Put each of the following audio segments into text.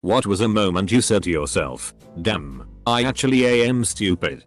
What was a moment you said to yourself, damn, I actually am stupid?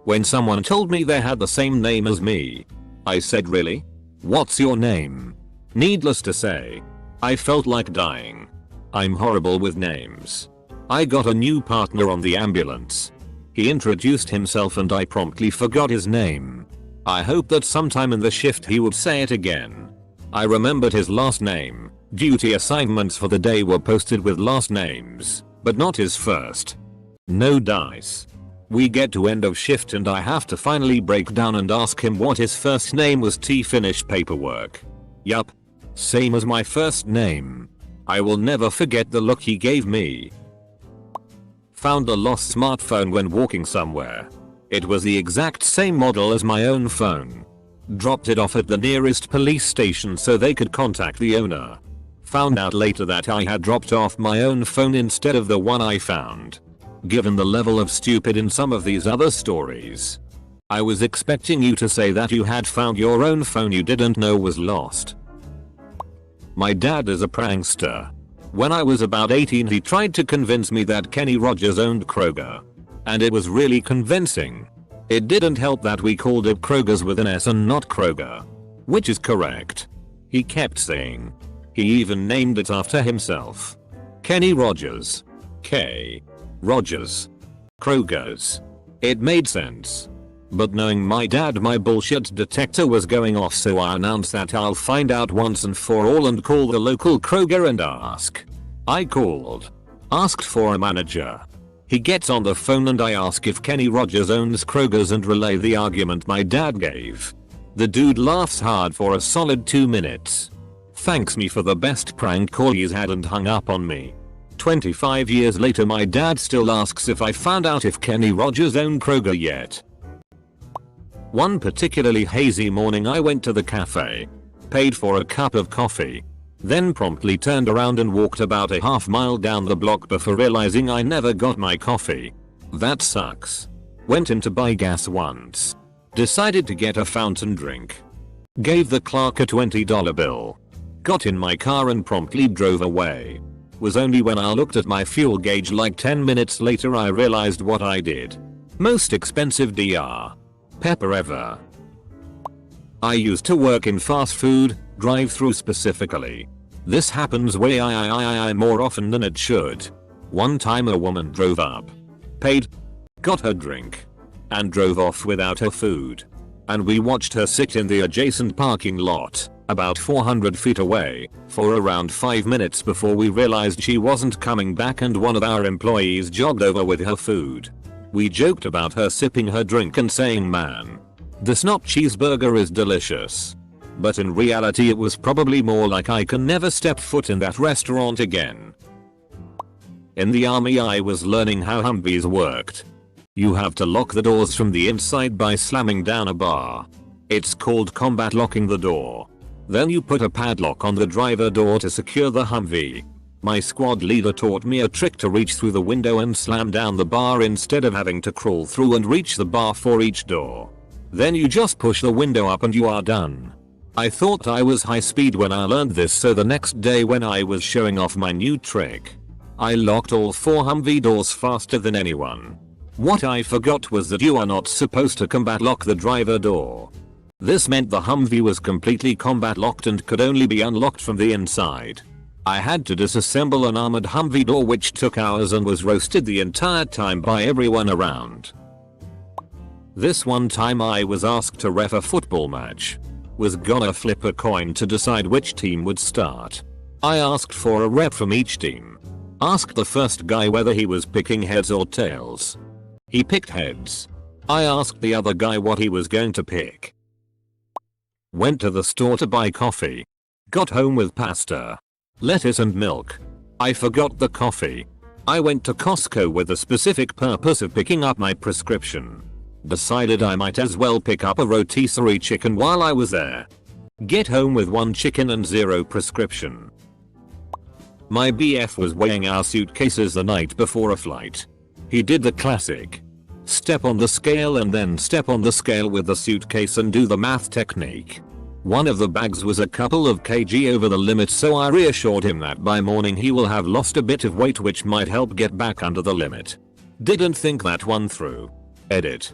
When someone told me they had the same name as me. I said, really? What's your name? Needless to say, I felt like dying. I'm horrible with names. I got a new partner on the ambulance. He introduced himself and I promptly forgot his name. I hoped that sometime in the shift he would say it again. I remembered his last name. Duty assignments for the day were posted with last names, but not his first. No dice. We get to end of shift and I have to finally break down and ask him what his first name was. Finish paperwork. Yup. Same as my first name. I will never forget the look he gave me. Found a lost smartphone when walking somewhere. It was the exact same model as my own phone. Dropped it off at the nearest police station so they could contact the owner. Found out later that I had dropped off my own phone instead of the one I found. Given the level of stupid in some of these other stories, I was expecting you to say that you had found your own phone you didn't know was lost. My dad is a prankster. When I was about 18 he tried to convince me that Kenny Rogers owned Kroger. And it was really convincing. It didn't help that we called it Kroger's with an S and not Kroger. Which is correct. He kept saying. He even named it after himself. Kenny Rogers. K. Rogers. Kroger's. It made sense. But knowing my dad, my bullshit detector was going off, so I announced that I'll find out once and for all and call the local Kroger and ask. I called. Asked for a manager. He gets on the phone and I ask if Kenny Rogers owns Kroger's and relay the argument my dad gave. The dude laughs hard for a solid 2 minutes. Thanks me for the best prank call he's had and hung up on me. 25 years later my dad still asks if I found out if Kenny Rogers owned Kroger yet. One particularly hazy morning I went to the cafe. Paid for a cup of coffee. Then promptly turned around and walked about a half mile down the block before realizing I never got my coffee. That sucks. Went in to buy gas once. Decided to get a fountain drink. Gave the clerk a $20 bill. Got in my car and promptly drove away. Was only when I looked at my fuel gauge like 10 minutes later I realized what I did. Most expensive Dr. Pepper ever. I used to work in fast food, drive-through specifically. This happens way more often than it should. One time a woman drove up, paid, got her drink, and drove off without her food. And we watched her sit in the adjacent parking lot, about 400 feet away, for around 5 minutes before we realized she wasn't coming back and one of our employees jogged over with her food. We joked about her sipping her drink and saying, man, this not cheeseburger is delicious. But in reality it was probably more like I can never step foot in that restaurant again. In the army I was learning how Humvees worked. You have to lock the doors from the inside by slamming down a bar. It's called combat locking the door. Then you put a padlock on the driver door to secure the Humvee. My squad leader taught me a trick to reach through the window and slam down the bar instead of having to crawl through and reach the bar for each door. Then you just push the window up and you are done. I thought I was high speed when I learned this, so the next day when I was showing off my new trick, I locked all 4 Humvee doors faster than anyone. What I forgot was that you are not supposed to combat lock the driver door. This meant the Humvee was completely combat locked and could only be unlocked from the inside. I had to disassemble an armored Humvee door which took hours and was roasted the entire time by everyone around. This one time I was asked to ref a football match. Was gonna flip a coin to decide which team would start. I asked for a rep from each team. Asked the first guy whether he was picking heads or tails. He picked heads. I asked the other guy what he was going to pick. Went to the store to buy coffee. Got home with pasta, lettuce and milk. I forgot the coffee. I went to Costco with the specific purpose of picking up my prescription. Decided I might as well pick up a rotisserie chicken while I was there. Get home with 1 chicken and 0 prescription. My BF was weighing our suitcases the night before a flight. He did the classic. Step on the scale and then step on the scale with the suitcase and do the math technique. One of the bags was a couple of kg over the limit, so I reassured him that by morning he will have lost a bit of weight, which might help get back under the limit. Didn't think that one through. Edit.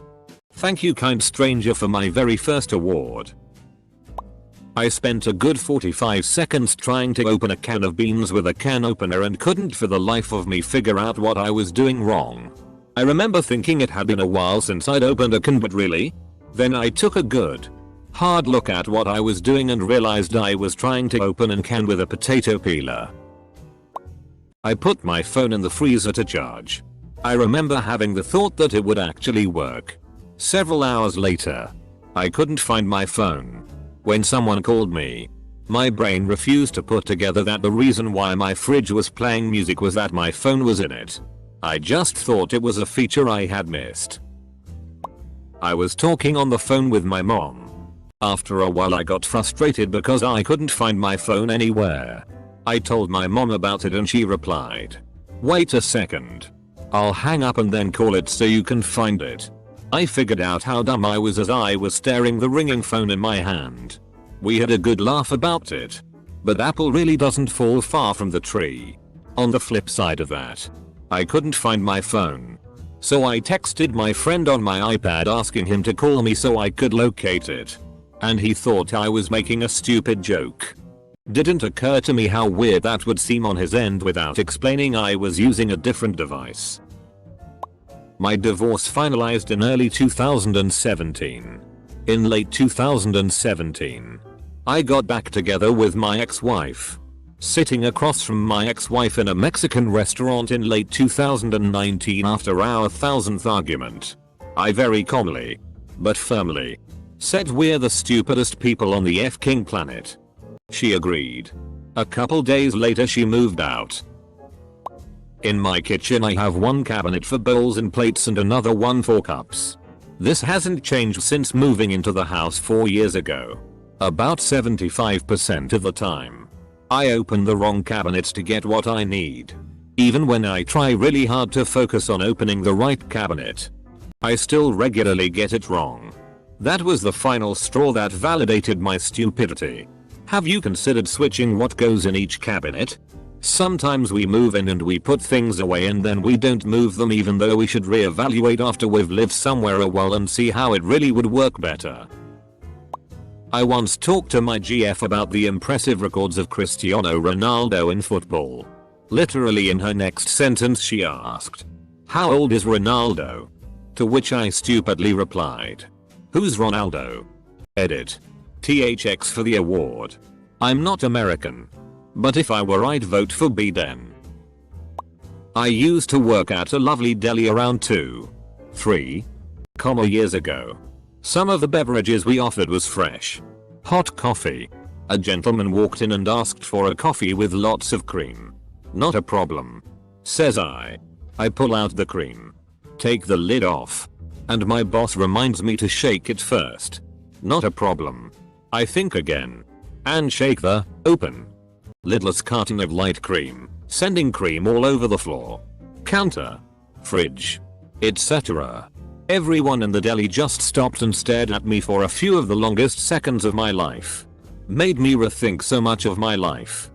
Thank you, kind stranger, for my very first award. I spent a good 45 seconds trying to open a can of beans with a can opener and couldn't for the life of me figure out what I was doing wrong. I remember thinking it had been a while since I'd opened a can, but really? Then I took a good hard look at what I was doing and realized I was trying to open a can with a potato peeler. I put my phone in the freezer to charge. I remember having the thought that it would actually work. Several hours later, I couldn't find my phone. When someone called me, my brain refused to put together that the reason why my fridge was playing music was that my phone was in it. I just thought it was a feature I had missed. I was talking on the phone with my mom. After a while I got frustrated because I couldn't find my phone anywhere. I told my mom about it and she replied, "Wait a second. I'll hang up and then call it so you can find it." I figured out how dumb I was as I was staring the ringing phone in my hand. We had a good laugh about it. But apple really doesn't fall far from the tree. On the flip side of that, I couldn't find my phone. So I texted my friend on my iPad asking him to call me so I could locate it. And he thought I was making a stupid joke. Didn't occur to me how weird that would seem on his end without explaining I was using a different device. My divorce finalized in early 2017. In late 2017, I got back together with my ex-wife. Sitting across from my ex-wife in a Mexican restaurant in late 2019 after our 1000th argument, I very calmly, but firmly, said we're the stupidest people on the f-king planet. She agreed. A couple days later she moved out. In my kitchen I have one cabinet for bowls and plates and another one for cups. This hasn't changed since moving into the house 4 years ago. About 75% of the time, I open the wrong cabinets to get what I need. Even when I try really hard to focus on opening the right cabinet, I still regularly get it wrong. That was the final straw that validated my stupidity. Have you considered switching what goes in each cabinet? Sometimes we move in and we put things away and then we don't move them, even though we should reevaluate after we've lived somewhere a while and see how it really would work better. I once talked to my GF about the impressive records of Cristiano Ronaldo in football. Literally in her next sentence she asked, "How old is Ronaldo?" To which I stupidly replied, "Who's Ronaldo?" Edit. THX for the award. I'm not American. But if I were, I'd vote for Biden. I used to work at a lovely deli around 3 years ago. Some of the beverages we offered was fresh hot coffee. A gentleman walked in and asked for a coffee with lots of cream. "Not a problem," says I. I pull out the cream, take the lid off, and my boss reminds me to shake it first. "Not a problem." I think again, and shake the open lidless carton of light cream, sending cream all over the floor, counter, fridge, etc. Everyone in the deli just stopped and stared at me for a few of the longest seconds of my life. Made me rethink so much of my life.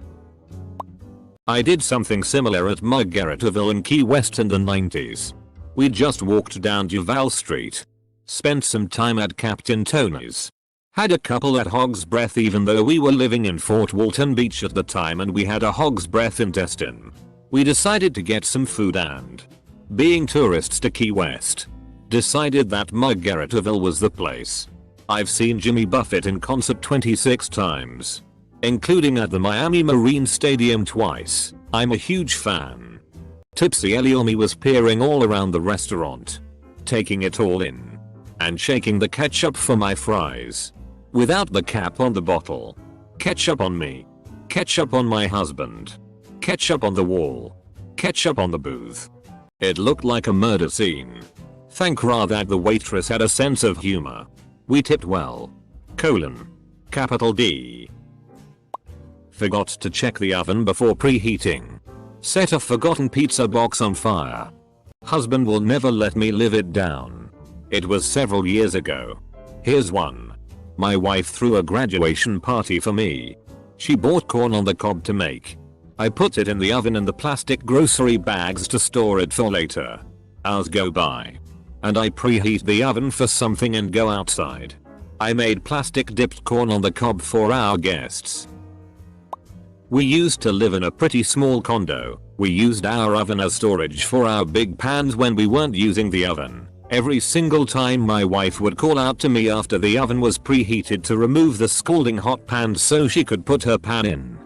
I did something similar at Margaritaville in Key West in the 90s. We just walked down Duval Street, spent some time at Captain Tony's, had a couple at Hog's Breath even though we were living in Fort Walton Beach at the time and we had a Hog's Breath intestine. We decided to get some food and, being tourists to Key West, decided that Margaritaville was the place. I've seen Jimmy Buffett in concert 26 times, including at the Miami Marine Stadium twice. I'm a huge fan. Tipsy Eliomi was peering all around the restaurant, taking it all in, and shaking the ketchup for my fries. Without the cap on the bottle. Ketchup on me. Ketchup on my husband. Ketchup on the wall. Ketchup on the booth. It looked like a murder scene. Thank Ra that the waitress had a sense of humor. We tipped well. Capital D. Forgot to check the oven before preheating. Set a forgotten pizza box on fire. Husband will never let me live it down. It was several years ago. Here's one. My wife threw a graduation party for me. She bought corn on the cob to make. I put it in the oven in the plastic grocery bags to store it for later. Hours go by. And I preheat the oven for something and go outside. I made plastic dipped corn on the cob for our guests. We used to live in a pretty small condo. We used our oven as storage for our big pans when we weren't using the oven. Every single time my wife would call out to me after the oven was preheated to remove the scalding hot pans so she could put her pan in.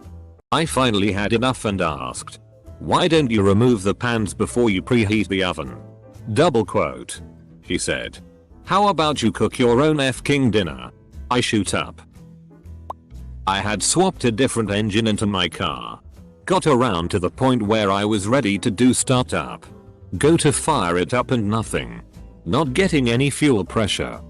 I finally had enough and asked, "Why don't you remove the pans before you preheat the oven?" Double quote. She said, "How about you cook your own f***ing dinner?" I shoot up. I had swapped a different engine into my car. Got around to the point where I was ready to do startup. Go to fire it up and nothing. Not getting any fuel pressure.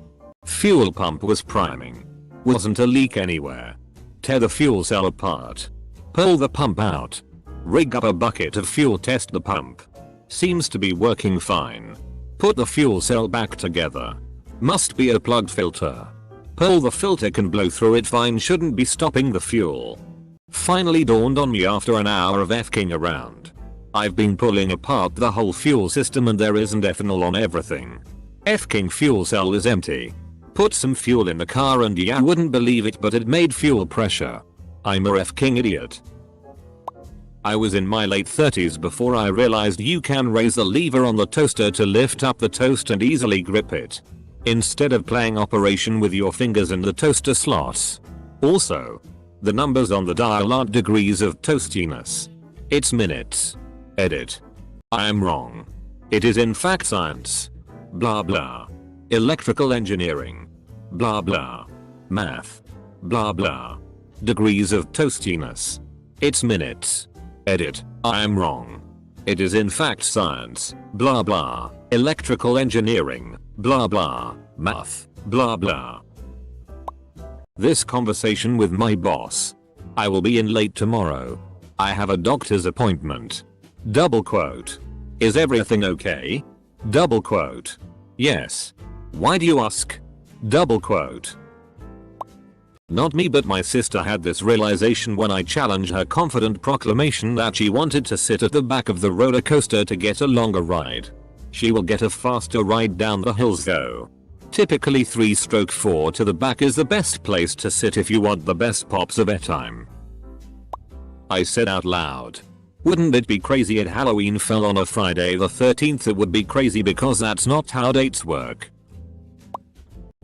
Fuel pump was priming. Wasn't a leak anywhere. Tear the fuel cell apart. Pull the pump out. Rig up a bucket of fuel, test the pump. Seems to be working fine. Put the fuel cell back together. Must be a plugged filter. Pull the filter, can blow through it fine, shouldn't be stopping the fuel. Finally dawned on me after an hour of f***ing around. I've been pulling apart the whole fuel system and there isn't ethanol on everything. F***ing fuel cell is empty. Put some fuel in the car and yeah, wouldn't believe it, but it made fuel pressure. I'm a f***ing idiot. I was in my late 30s before I realized you can raise the lever on the toaster to lift up the toast and easily grip it, instead of playing Operation with your fingers in the toaster slots. Also, the numbers on the dial aren't degrees of toastiness. It's minutes. Edit. I am wrong. It is in fact science. Blah blah. Electrical engineering. Blah blah. Math. Blah blah. Degrees of toastiness. It's minutes. Edit. I am wrong. It is in fact science. Blah blah. Electrical engineering. Blah blah. Math. Blah blah. This conversation with my boss. I will be in late tomorrow. I have a doctor's appointment. Double quote. Is everything okay? Double quote. Yes. Why do you ask? Double quote. Not me, but my sister had this realization when I challenged her confident proclamation that she wanted to sit at the back of the roller coaster to get a longer ride. She will get a faster ride down the hills though. Typically 3/4 to the back is the best place to sit if you want the best pops of airtime. I said out loud, "Wouldn't it be crazy if Halloween fell on a Friday the 13th? It would be crazy because that's not how dates work."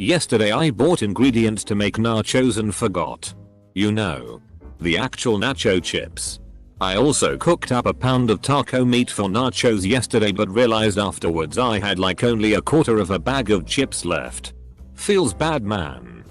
Yesterday I bought ingredients to make nachos and forgot. You know, the actual nacho chips. I also cooked up a pound of taco meat for nachos yesterday but realized afterwards I had like only a quarter of a bag of chips left. Feels bad, man.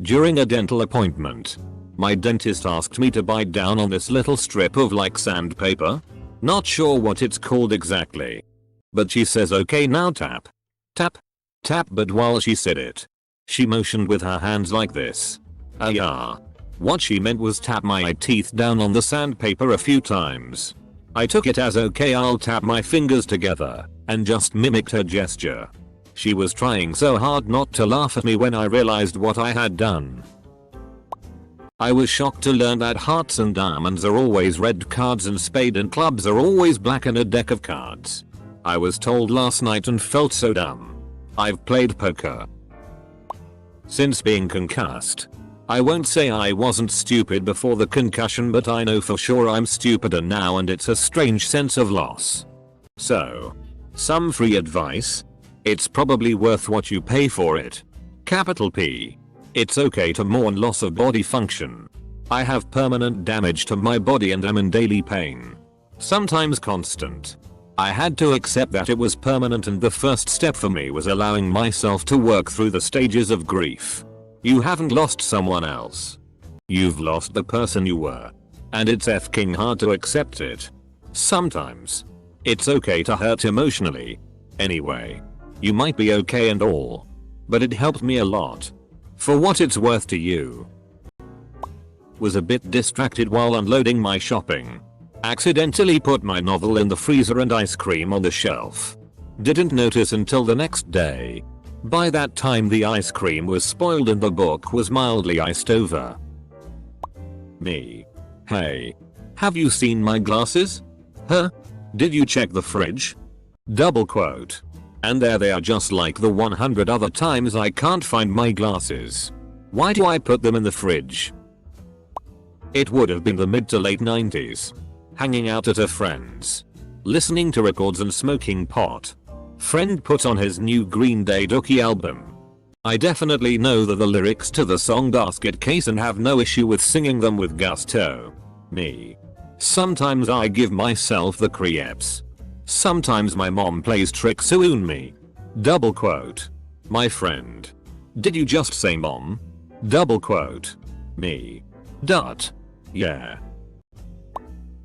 During a dental appointment, my dentist asked me to bite down on this little strip of like sandpaper. Not sure what it's called exactly. But she says, "Okay, now tap. Tap. Tap," but while she said it, she motioned with her hands like this. Yeah. What she meant was tap my teeth down on the sandpaper a few times. I took it as "Okay, I'll tap my fingers together," and just mimicked her gesture. She was trying so hard not to laugh at me when I realized what I had done. I was shocked to learn that hearts and diamonds are always red cards and spade and clubs are always black in a deck of cards. I was told last night and felt so dumb. I've played poker since being concussed. I won't say I wasn't stupid before the concussion, but I know for sure I'm stupider now and it's a strange sense of loss. So, some free advice? It's probably worth what you pay for it. Capital P. It's okay to mourn loss of body function. I have permanent damage to my body and am in daily pain. Sometimes constant. I had to accept that it was permanent, and the first step for me was allowing myself to work through the stages of grief. You haven't lost someone else. You've lost the person you were. And it's f***ing hard to accept it. Sometimes. It's okay to hurt emotionally. Anyway. You might be okay and all. But it helped me a lot. For what it's worth to you. Was a bit distracted while unloading my shopping. Accidentally put my novel in the freezer and ice cream on the shelf. Didn't notice until the next day. By that time the ice cream was spoiled and the book was mildly iced over. Me. Hey. Have you seen my glasses? Huh? Did you check the fridge? Double quote. And there they are, just like the 100 other times I can't find my glasses. Why do I put them in the fridge? It would have been the mid to late 90s. Hanging out at a friend's. Listening to records and smoking pot. Friend put on his new Green Day Dookie album. I definitely know the lyrics to the song Basket Case and have no issue with singing them with gusto. Me. Sometimes I give myself the creeps. Sometimes my mom plays tricks on me. Double quote. My friend. Did you just say mom? Double quote. Me. Dot. Yeah.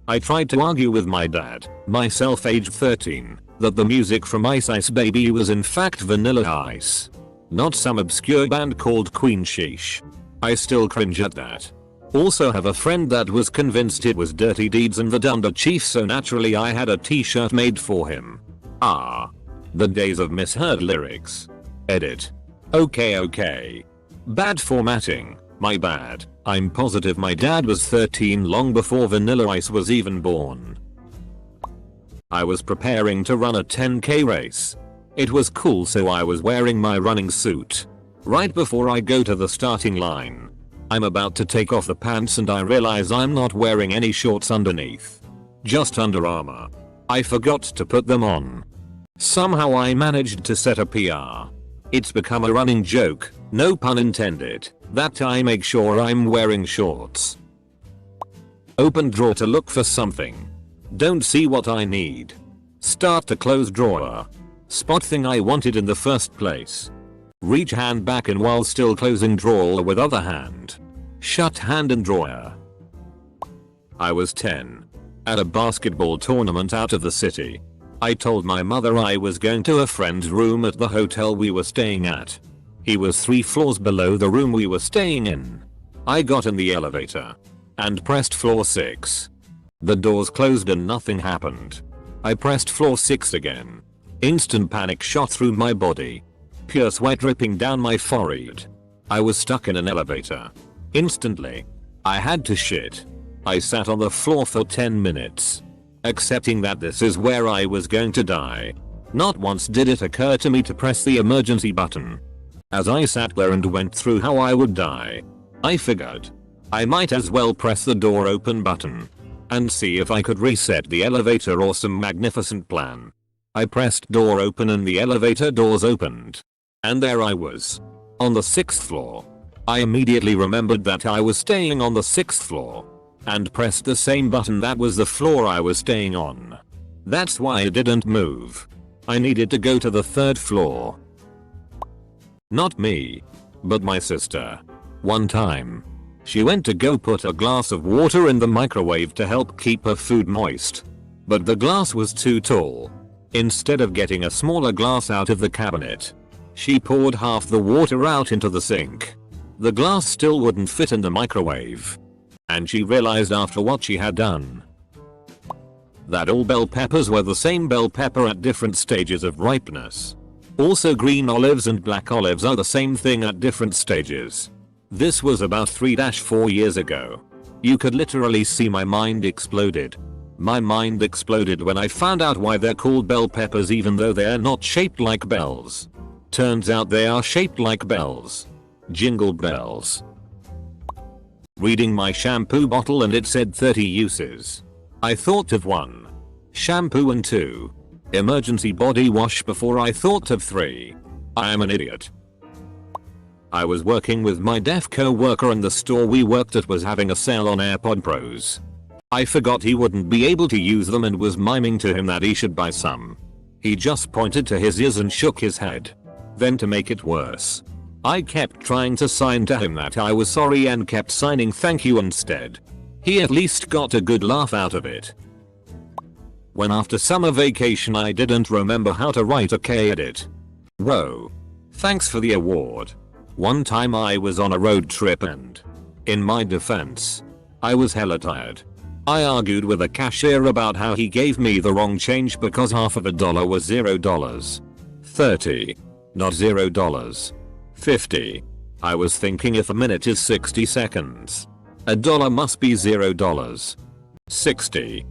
I tried to argue with my dad, myself aged 13, that the music from Ice Ice Baby was in fact Vanilla Ice. Not some obscure band called Queen Sheesh. I still cringe at that. Also have a friend that was convinced it was Dirty Deeds and the Dunder Chief, so naturally I had a t-shirt made for him. Ah. The days of misheard lyrics. Edit. Okay. Bad formatting. My bad. I'm positive my dad was 13 long before Vanilla Ice was even born. I was preparing to run a 10k race. It was cool, so I was wearing my running suit. Right before I go to the starting line, I'm about to take off the pants and I realize I'm not wearing any shorts underneath. Just Under Armour. I forgot to put them on. Somehow I managed to set a PR. It's become a running joke, no pun intended, that I make sure I'm wearing shorts. Open drawer to look for something. Don't see what I need. Start to close drawer. Spot thing I wanted in the first place. Reach hand back in while still closing drawer with other hand. Shut hand and drawer. I was 10. At a basketball tournament out of the city. I told my mother I was going to a friend's room at the hotel we were staying at. He was 3 floors below the room we were staying in. I got in the elevator. And pressed floor 6. The doors closed and nothing happened. I pressed floor 6 again. Instant panic shot through my body. Pure sweat dripping down my forehead. I was stuck in an elevator. Instantly. I had to shit. I sat on the floor for 10 minutes. Accepting that this is where I was going to die. Not once did it occur to me to press the emergency button. As I sat there and went through how I would die, I figured I might as well press the door open button and see if I could reset the elevator or some magnificent plan. I pressed door open and the elevator doors opened. And there I was. On the 6th floor. I immediately remembered that I was staying on the 6th floor. And pressed the same button that was the floor I was staying on. That's why I didn't move. I needed to go to the 3rd floor. Not me. But my sister. One time. She went to go put a glass of water in the microwave to help keep her food moist. But the glass was too tall. Instead of getting a smaller glass out of the cabinet, she poured half the water out into the sink. The glass still wouldn't fit in the microwave. And she realized after what she had done that all bell peppers were the same bell pepper at different stages of ripeness. Also, green olives and black olives are the same thing at different stages. This was about 3-4 years ago. You could literally see my mind exploded. My mind exploded when I found out why they're called bell peppers even though they're not shaped like bells. Turns out they are shaped like bells. Jingle bells. Reading my shampoo bottle and it said 30 uses. I thought of 1. Shampoo and 2. Emergency body wash before I thought of 3. I am an idiot. I was working with my deaf co-worker and the store we worked at was having a sale on AirPod Pros. I forgot he wouldn't be able to use them and was miming to him that he should buy some. He just pointed to his ears and shook his head. Then to make it worse, I kept trying to sign to him that I was sorry and kept signing thank you instead. He at least got a good laugh out of it. When after summer vacation I didn't remember how to write a K-edit. Whoa. Thanks for the award. One time I was on a road trip and, in my defense, I was hella tired. I argued with a cashier about how he gave me the wrong change because half of $1 was $0. 30. Not $0. 50. I was thinking if a minute is 60 seconds. A dollar must be $0. 60.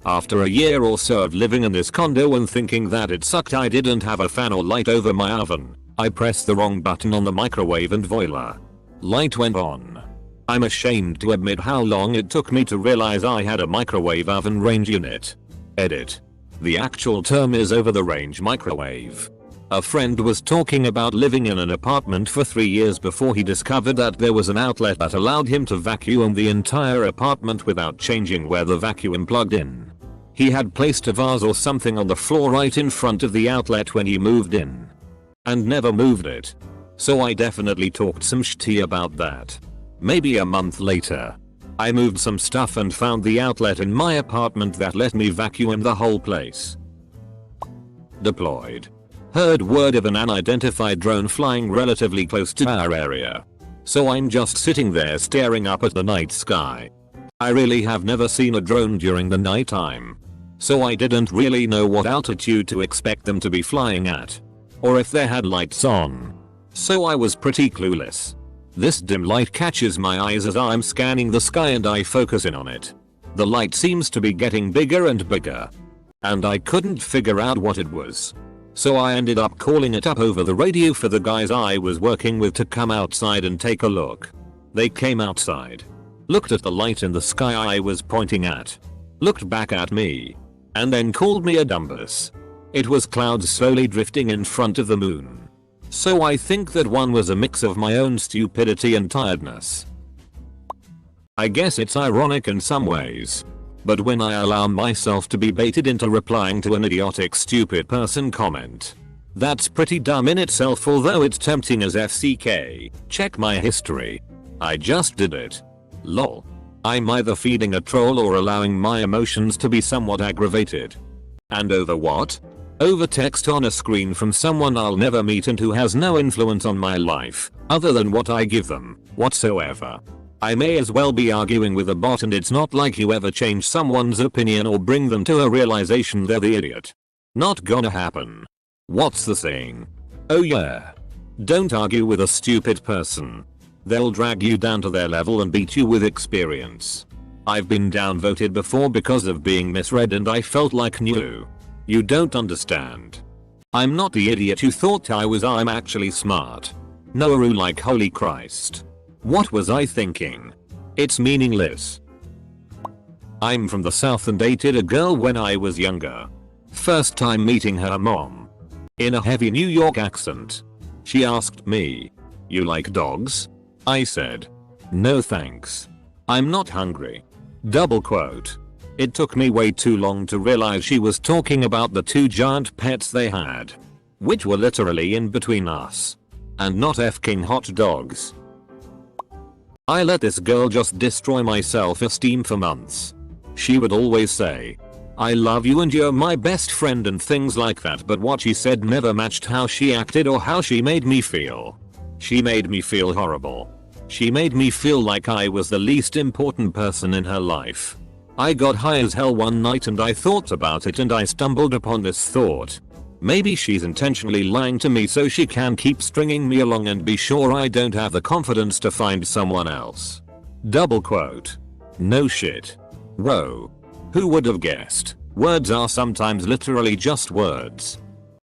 After a year or so of living in this condo and thinking that it sucked I didn't have a fan or light over my oven. I pressed the wrong button on the microwave and voila. Light went on. I'm ashamed to admit how long it took me to realize I had a microwave oven range unit. Edit. The actual term is over the range microwave. A friend was talking about living in an apartment for 3 years before he discovered that there was an outlet that allowed him to vacuum the entire apartment without changing where the vacuum plugged in. He had placed a vase or something on the floor right in front of the outlet when he moved in. And never moved it. So I definitely talked some shit about that. Maybe a month later. I moved some stuff and found the outlet in my apartment that let me vacuum the whole place. Deployed. Heard word of an unidentified drone flying relatively close to our area. So I'm just sitting there staring up at the night sky. I really have never seen a drone during the nighttime. So I didn't really know what altitude to expect them to be flying at. Or if they had lights on. So I was pretty clueless. This dim light catches my eyes as I'm scanning the sky and I focus in on it. The light seems to be getting bigger and bigger. And I couldn't figure out what it was. So I ended up calling it up over the radio for the guys I was working with to come outside and take a look. They came outside. Looked at the light in the sky I was pointing at. Looked back at me. And then called me a dumbass. It was clouds slowly drifting in front of the moon. So I think that one was a mix of my own stupidity and tiredness. I guess it's ironic in some ways. But when I allow myself to be baited into replying to an idiotic stupid person comment. That's pretty dumb in itself, although it's tempting as FCK. Check my history. I just did it. Lol. I'm either feeding a troll or allowing my emotions to be somewhat aggravated. And over what? Over text on a screen from someone I'll never meet and who has no influence on my life, other than what I give them, whatsoever. I may as well be arguing with a bot and it's not like you ever change someone's opinion or bring them to a realization they're the idiot. Not gonna happen. What's the saying? Oh yeah. Don't argue with a stupid person. They'll drag you down to their level and beat you with experience. I've been downvoted before because of being misread and I felt like new. You don't understand. I'm not the idiot you thought I was. I'm actually smart. No, like holy Christ. What was I thinking? It's meaningless. I'm from the south and dated a girl when I was younger. First time meeting her mom. In a heavy New York accent. She asked me, "You like dogs?" I said, "No thanks. I'm not hungry." Double quote. It took me way too long to realize she was talking about the 2 giant pets they had. Which were literally in between us. And not f***ing hot dogs. I let this girl just destroy my self-esteem for months. She would always say, "I love you and you're my best friend" and things like that, but what she said never matched how she acted or how she made me feel. She made me feel horrible. She made me feel like I was the least important person in her life. I got high as hell one night and I thought about it and I stumbled upon this thought. Maybe she's intentionally lying to me so she can keep stringing me along and be sure I don't have the confidence to find someone else. Double quote. No shit. Whoa. Who would have guessed? Words are sometimes literally just words.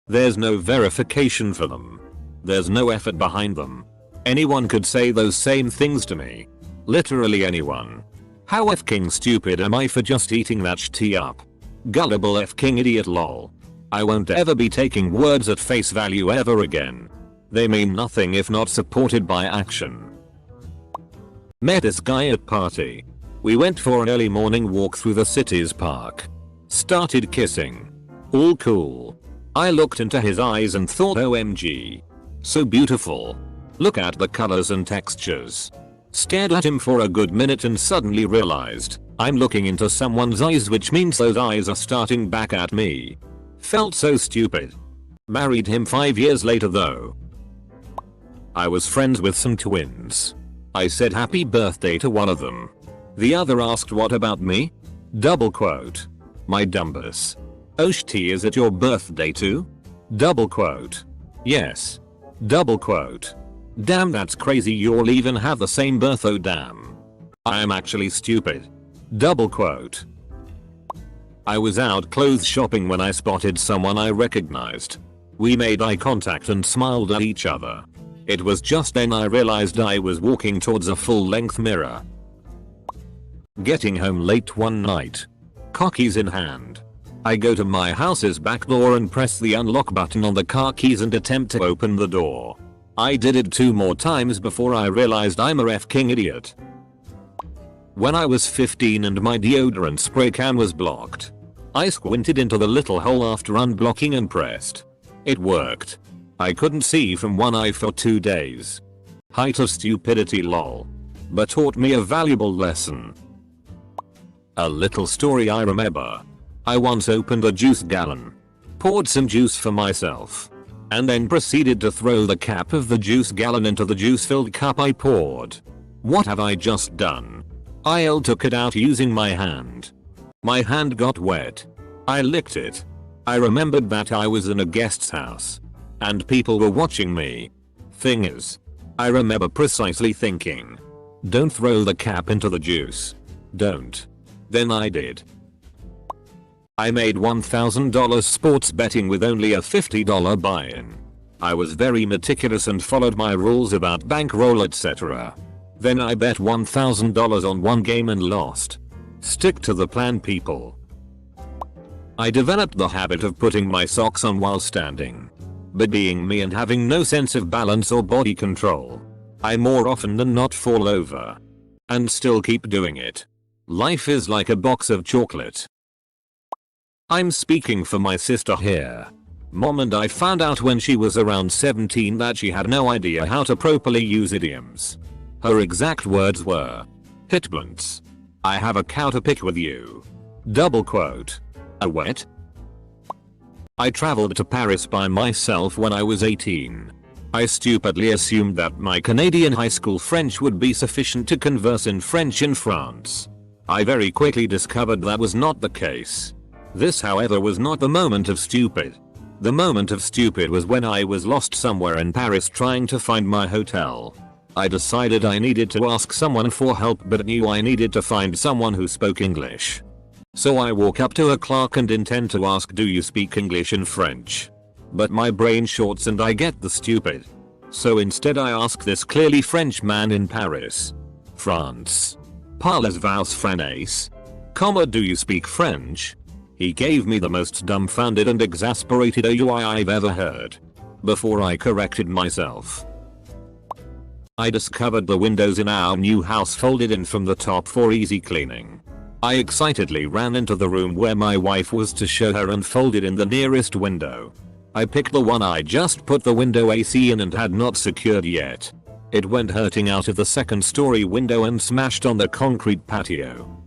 There's no verification for them. There's no effort behind them. Anyone could say those same things to me. Literally anyone. How f***ing stupid am I for just eating that shit up? Gullible f***ing idiot lol. I won't ever be taking words at face value ever again. They mean nothing if not supported by action. Met this guy at party. We went for an early morning walk through the city's park. Started kissing. All cool. I looked into his eyes and thought, OMG. So beautiful. Look at the colors and textures. Stared at him for a good minute and suddenly realized I'm looking into someone's eyes, which means those eyes are starting back at me. Felt so stupid. Married him 5 years later though. I was friends with some twins. I said happy birthday to one of them. The other asked what about me? Double quote. My dumbass. Oh shit, is it your birthday too? Double quote. Yes. Double quote. Damn, that's crazy, you'll even have the same birth, oh damn. I am actually stupid. Double quote. I was out clothes shopping when I spotted someone I recognized. We made eye contact and smiled at each other. It was just then I realized I was walking towards a full-length mirror. Getting home late one night. Car keys in hand. I go to my house's back door and press the unlock button on the car keys and attempt to open the door. I did it 2 more times before I realized I'm a f***ing idiot. When I was 15 and my deodorant spray can was blocked, I squinted into the little hole after unblocking and pressed. It worked. I couldn't see from one eye for 2 days. Height of stupidity lol. But taught me a valuable lesson. A little story I remember. I once opened a juice gallon, poured some juice for myself, and then proceeded to throw the cap of the juice gallon into the juice-filled cup I poured. What have I just done? I took it out using my hand. My hand got wet. I licked it. I remembered that I was in a guest's house, and people were watching me. Thing is, I remember precisely thinking, don't throw the cap into the juice. Don't. Then I did. I made $1,000 sports betting with only a $50 buy-in. I was very meticulous and followed my rules about bankroll etc. Then I bet $1,000 on one game and lost. Stick to the plan, people. I developed the habit of putting my socks on while standing. But being me and having no sense of balance or body control, I more often than not fall over. And still keep doing it. Life is like a box of chocolate. I'm speaking for my sister here. Mom and I found out when she was around 17 that she had no idea how to properly use idioms. Her exact words were, "Hit blunts. I have a cow to pick with you." Double quote. A what? I traveled to Paris by myself when I was 18. I stupidly assumed that my Canadian high school French would be sufficient to converse in French in France. I very quickly discovered that was not the case. This, however, was not the moment of stupid. The moment of stupid was when I was lost somewhere in Paris trying to find my hotel. I decided I needed to ask someone for help but knew I needed to find someone who spoke English. So I walk up to a clerk and intend to ask, "Do you speak English and French?" But my brain shorts and I get the stupid. So instead I ask this clearly French man in Paris. France. Parlez-vous français? Do you speak French? He gave me the most dumbfounded and exasperated OUI I've ever heard. Before I corrected myself, I discovered the windows in our new house folded in from the top for easy cleaning. I excitedly ran into the room where my wife was to show her and folded in the nearest window. I picked the one I just put the window AC in and had not secured yet. It went hurting out of the second-story window and smashed on the concrete patio.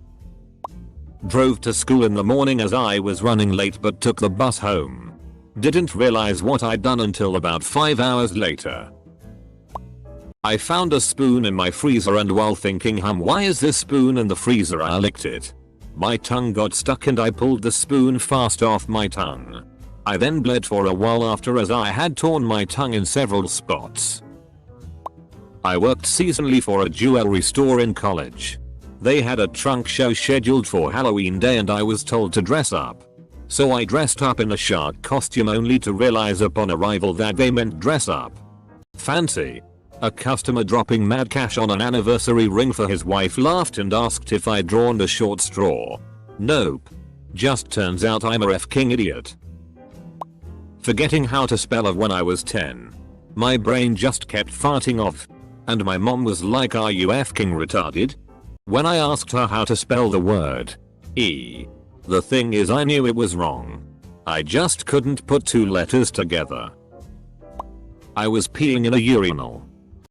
Drove to school in the morning as I was running late but took the bus home. Didn't realize what I'd done until about 5 hours later. I found a spoon in my freezer and while thinking, why is this spoon in the freezer, I licked it. My tongue got stuck and I pulled the spoon fast off my tongue. I then bled for a while after as I had torn my tongue in several spots. I worked seasonally for a jewelry store in college. They had a trunk show scheduled for Halloween Day and I was told to dress up. So I dressed up in a shark costume only to realize upon arrival that they meant dress up fancy. A customer dropping mad cash on an anniversary ring for his wife laughed and asked if I'd drawn a short straw. Nope. Just turns out I'm a f***ing idiot. Forgetting how to spell when I was 10. My brain just kept farting off. And my mom was like, "Are you f***ing retarded?" When I asked her how to spell the word E. The thing is, I knew it was wrong. I just couldn't put 2 letters together. I was peeing in a urinal.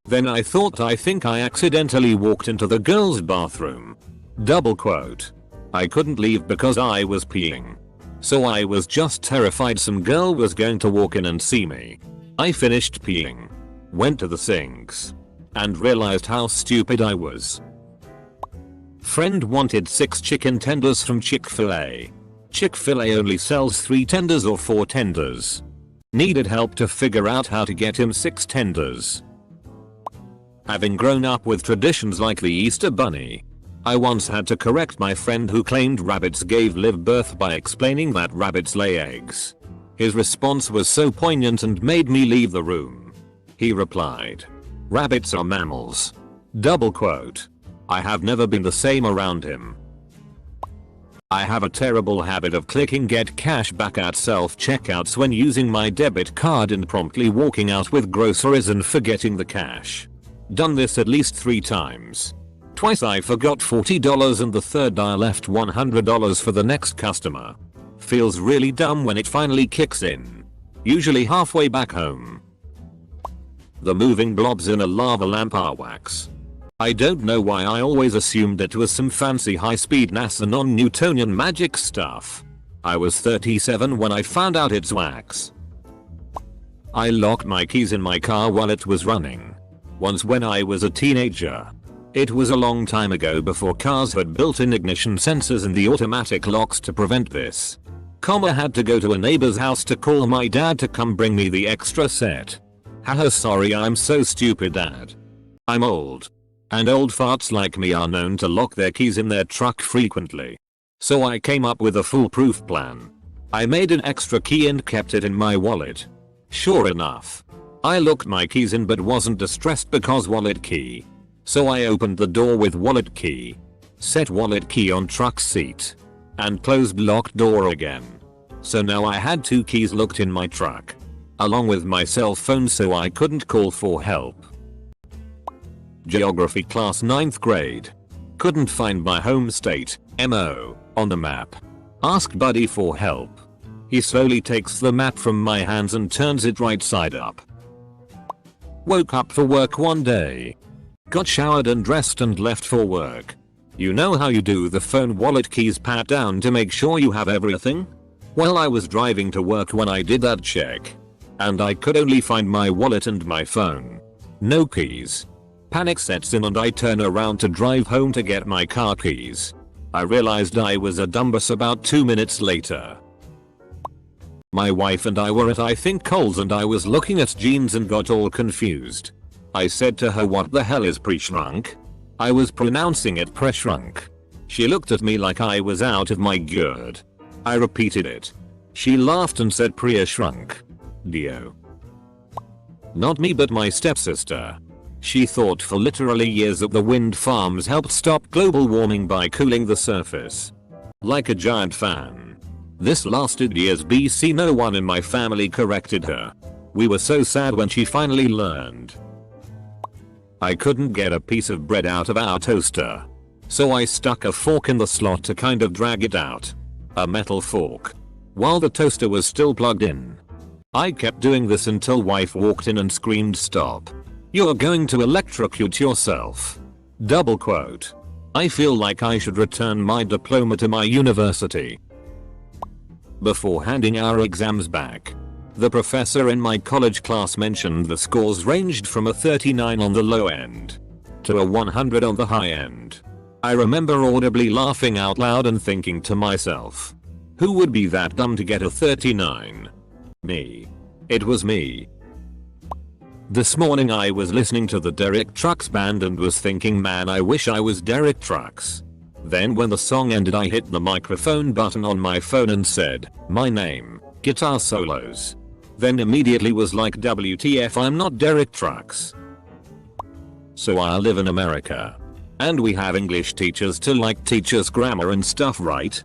Then I think I accidentally walked into the girls' bathroom. Double quote. I couldn't leave because I was peeing. So I was just terrified some girl was going to walk in and see me. I finished peeing, went to the sinks, and realized how stupid I was. Friend wanted 6 chicken tenders from Chick-fil-A. Chick-fil-A only sells 3 tenders or 4 tenders. Needed help to figure out how to get him 6 tenders. Having grown up with traditions like the Easter Bunny, I once had to correct my friend who claimed rabbits gave live birth by explaining that rabbits lay eggs. His response was so poignant and made me leave the room. He replied, "Rabbits are mammals." Double quote. I have never been the same around him. I have a terrible habit of clicking get cash back at self-checkouts when using my debit card and promptly walking out with groceries and forgetting the cash. Done this at least 3 times. Twice I forgot $40 and the third I left $100 for the next customer. Feels really dumb when it finally kicks in. Usually halfway back home. The moving blobs in a lava lamp are wax. I don't know why I always assumed it was some fancy high-speed NASA non-Newtonian magic stuff. I was 37 when I found out it's wax. I locked my keys in my car while it was running. Once when I was a teenager. It was a long time ago before cars had built-in ignition sensors and the automatic locks to prevent this. I had to go to a neighbor's house to call my dad to come bring me the extra set. Haha, sorry, I'm so stupid, Dad. I'm old. And old farts like me are known to lock their keys in their truck frequently. So I came up with a foolproof plan. I made an extra key and kept it in my wallet. Sure enough, I locked my keys in but wasn't distressed because wallet key. So I opened the door with wallet key, set wallet key on truck seat, and closed locked door again. So now I had 2 keys locked in my truck, along with my cell phone so I couldn't call for help. Geography class 9th grade. Couldn't find my home state, MO, on the map. Asked buddy for help. He slowly takes the map from my hands and turns it right side up. Woke up for work one day. Got showered and dressed and left for work. You know how you do the phone wallet keys pat down to make sure you have everything? Well, I was driving to work when I did that check. And I could only find my wallet and my phone. No keys. Panic sets in and I turn around to drive home to get my car keys. I realized I was a dumbass about 2 minutes later. My wife and I were at I think Kohl's and I was looking at jeans and got all confused. I said to her, "What the hell is pre-shrunk?" I was pronouncing it pre-shrunk. She looked at me like I was out of my gourd. I repeated it. She laughed and said pre-shrunk. Dio. Not me but my stepsister. She thought for literally years that the wind farms helped stop global warming by cooling the surface. Like a giant fan. This lasted years BC. No one in my family corrected her. We were so sad when she finally learned. I couldn't get a piece of bread out of our toaster. So I stuck a fork in the slot to kind of drag it out. A metal fork. While the toaster was still plugged in. I kept doing this until wife walked in and screamed, "Stop. You're going to electrocute yourself." Double quote. I feel like I should return my diploma to my university. Before handing our exams back, the professor in my college class mentioned the scores ranged from a 39 on the low end to a 100 on the high end. I remember audibly laughing out loud and thinking to myself, who would be that dumb to get a 39? Me. It was me. This morning I was listening to the Derek Trucks band and was thinking, man, I wish I was Derek Trucks. Then when the song ended I hit the microphone button on my phone and said, my name, guitar solos. Then immediately was like, WTF, I'm not Derek Trucks. So I live in America. And we have English teachers to like teach us grammar and stuff, right?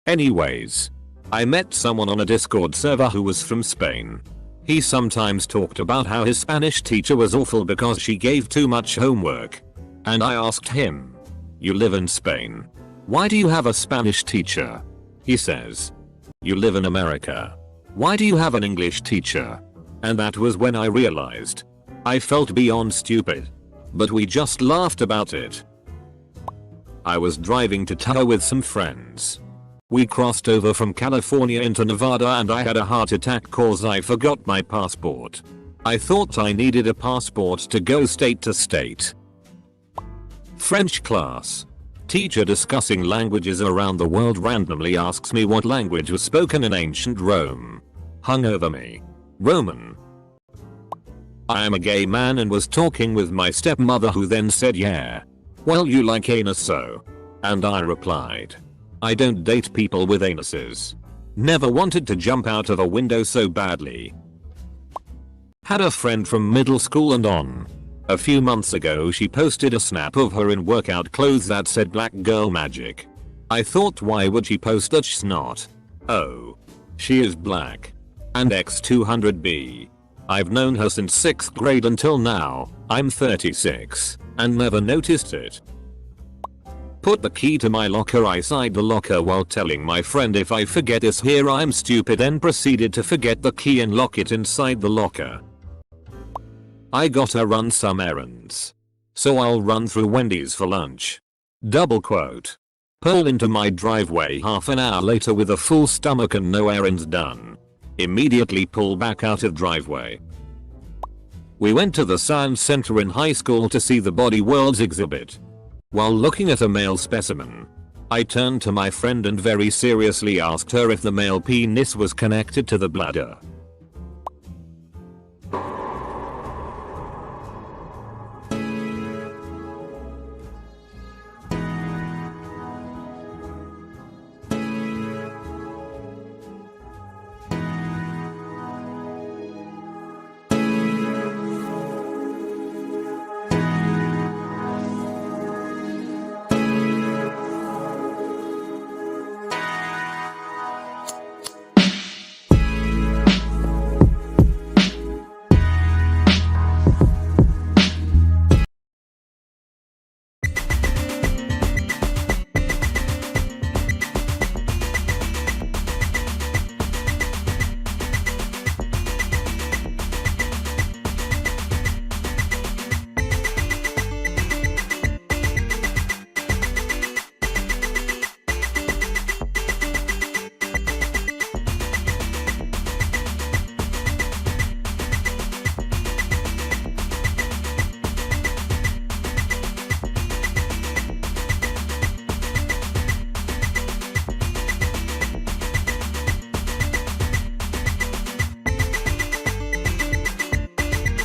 Anyways. I met someone on a Discord server who was from Spain. He sometimes talked about how his Spanish teacher was awful because she gave too much homework. And I asked him, you live in Spain. Why do you have a Spanish teacher? He says, you live in America. Why do you have an English teacher? And that was when I realized. I felt beyond stupid. But we just laughed about it. I was driving to Tahoe with some friends. We crossed over from California into Nevada and I had a heart attack cause I forgot my passport. I thought I needed a passport to go state to state. French class. Teacher discussing languages around the world randomly asks me what language was spoken in ancient Rome. Hung over me. Roman. I am a gay man and was talking with my stepmother, who then said, yeah. Well, you like anus so? And I replied, I don't date people with anuses. Never wanted to jump out of a window so badly. Had a friend from middle school and on. A few months ago she posted a snap of her in workout clothes that said black girl magic. I thought, why would she post that? She's not. Oh. She is black. And X200B. I've known her since 6th grade until now. I'm 36 and never noticed it. Put the key to my locker inside the locker while telling my friend, if I forget this here I'm stupid, and proceeded to forget the key and lock it inside the locker. I gotta run some errands. So I'll run through Wendy's for lunch. Double quote. Pull into my driveway half an hour later with a full stomach and no errands done. Immediately pull back out of driveway. We went to the science center in high school to see the Body Worlds exhibit. While looking at a male specimen, I turned to my friend and very seriously asked her if the male penis was connected to the bladder.